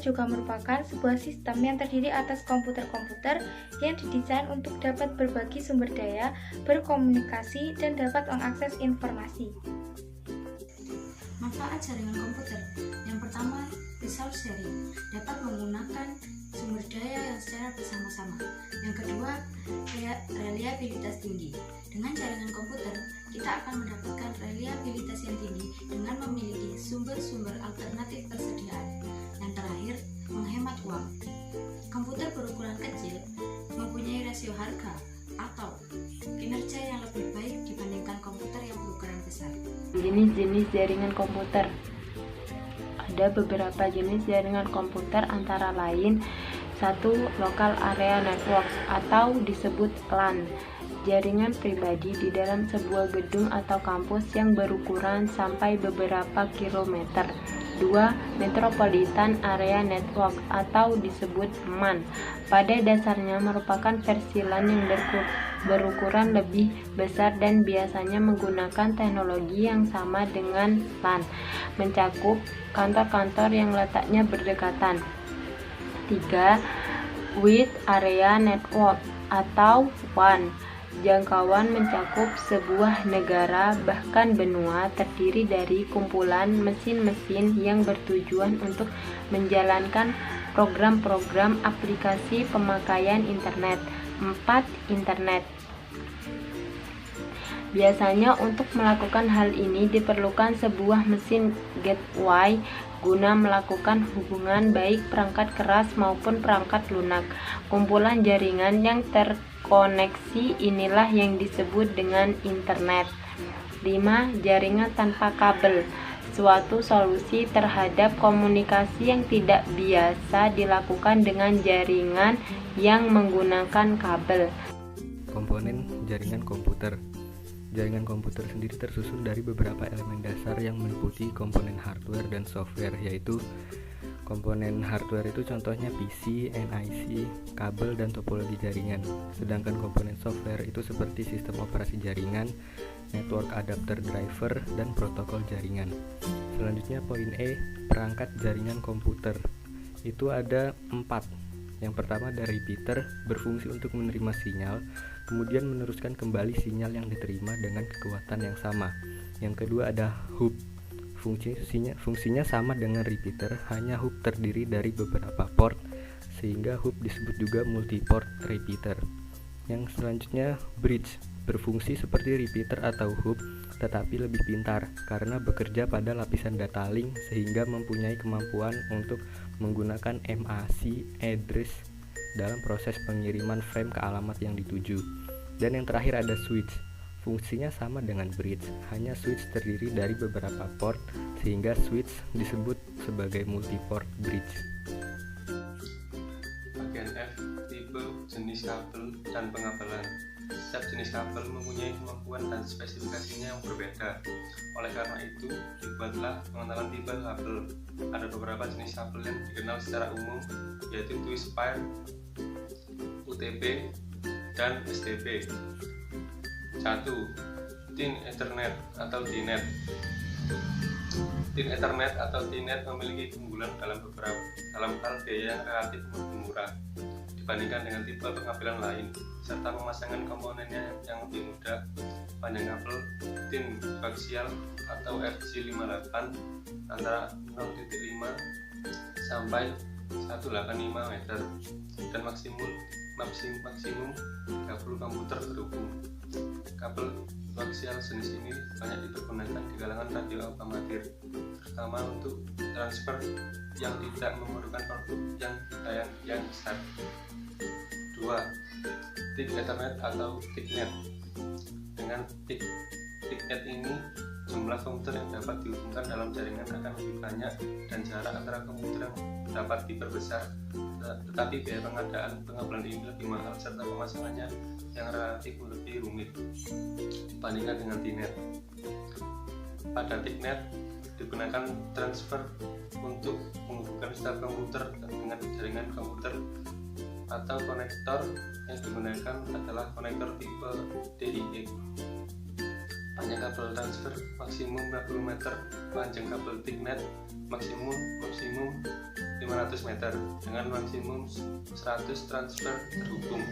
juga merupakan sebuah sistem yang terdiri atas komputer-komputer yang didesain untuk dapat berbagi sumber daya, berkomunikasi, dan dapat mengakses informasi. Manfaat jaringan komputer. Yang pertama, resource sharing, dapat menggunakan sumber daya yang secara bersama-sama. Yang kedua, reliabilitas tinggi. Dengan jaringan komputer, kita akan mendapatkan reliabilitas yang tinggi dengan memiliki sumber-sumber alternatif persediaan. Yang terakhir, menghemat uang. Komputer berukuran kecil mempunyai rasio harga atau kinerja yang lebih baik dibandingkan komputer yang berukuran besar. Jenis-jenis jaringan komputer. Ada beberapa jenis jaringan komputer antara lain 1. Local Area Networks atau disebut LAN, jaringan pribadi di dalam sebuah gedung atau kampus yang berukuran sampai beberapa kilometer. 2. Metropolitan Area Network atau disebut MAN, pada dasarnya merupakan versi LAN yang berukuran lebih besar dan biasanya menggunakan teknologi yang sama dengan LAN, mencakup kantor-kantor yang letaknya berdekatan. 3. Wide Area Network atau WAN, jangkauan mencakup sebuah negara bahkan benua, terdiri dari kumpulan mesin-mesin yang bertujuan untuk menjalankan program-program aplikasi pemakaian internet. 4. Internet. Biasanya untuk melakukan hal ini diperlukan sebuah mesin gateway guna melakukan hubungan baik perangkat keras maupun perangkat lunak. Kumpulan jaringan yang terkoneksi inilah yang disebut dengan internet. 5. Jaringan tanpa kabel, suatu solusi terhadap komunikasi yang tidak biasa dilakukan dengan jaringan yang menggunakan kabel. Komponen jaringan komputer. Jaringan komputer sendiri tersusun dari beberapa elemen dasar yang meliputi komponen hardware dan software, yaitu komponen hardware itu contohnya PC, NIC, kabel, dan topologi jaringan. Sedangkan komponen software itu seperti sistem operasi jaringan, network adapter driver, dan protokol jaringan. Selanjutnya poin E, perangkat jaringan komputer. Itu ada 4. Yang pertama ada repeater, berfungsi untuk menerima sinyal, kemudian meneruskan kembali sinyal yang diterima dengan kekuatan yang sama. Yang kedua ada hub, fungsinya sama dengan repeater, hanya hub terdiri dari beberapa port, sehingga hub disebut juga multiport repeater. Yang selanjutnya bridge, berfungsi seperti repeater atau hub, tetapi lebih pintar karena bekerja pada lapisan data link sehingga mempunyai kemampuan untuk menggunakan MAC address dalam proses pengiriman frame ke alamat yang dituju. Dan yang terakhir ada switch, fungsinya sama dengan bridge, hanya switch terdiri dari beberapa port sehingga switch disebut sebagai multiport bridge. Bagian F, tipe, jenis kabel, dan pengabelan. Setiap jenis kabel mempunyai kemampuan dan spesifikasinya yang berbeda. Oleh karena itu, dibuatlah pengenalan tipe kabel. Ada beberapa jenis kabel yang dikenal secara umum, yaitu twist pair, UTP, dan STP. 1. Thin Ethernet atau TNET. Thin Ethernet atau TNET memiliki keunggulan dalam hal biaya yang relatif lebih murah dibandingkan dengan tipe pengabelan lain, serta pemasangan komponennya yang lebih mudah. Panjang kabel thin koaksial atau RJ58 antara 0,5 sampai 185 meter dan maksimum 30 komputer terhubung. Kabel koaksial jenis ini banyak dipergunakan di kalangan radio amatir, terutama untuk transfer yang tidak memerlukan output yang besar. 2. Thick Ethernet atau ThickNet. Dengan ThickNet ini, jumlah komputer yang dapat dihubungkan dalam jaringan akan lebih banyak dan jarak antara komputer yang dapat diperbesar, tetapi biaya pengabelan ini lebih mahal serta pemasangannya yang relatif lebih rumit dibandingkan dengan TNET. Pada ThickNet digunakan transfer untuk menghubungkan setiap komputer dengan jaringan komputer, atau konektor yang digunakan adalah konektor tipe DIX. Panjang kabel transfer maksimum 50 meter, panjang kabel ThickNet maksimum 50 500 meter dengan maksimum 100 transfer terhubung.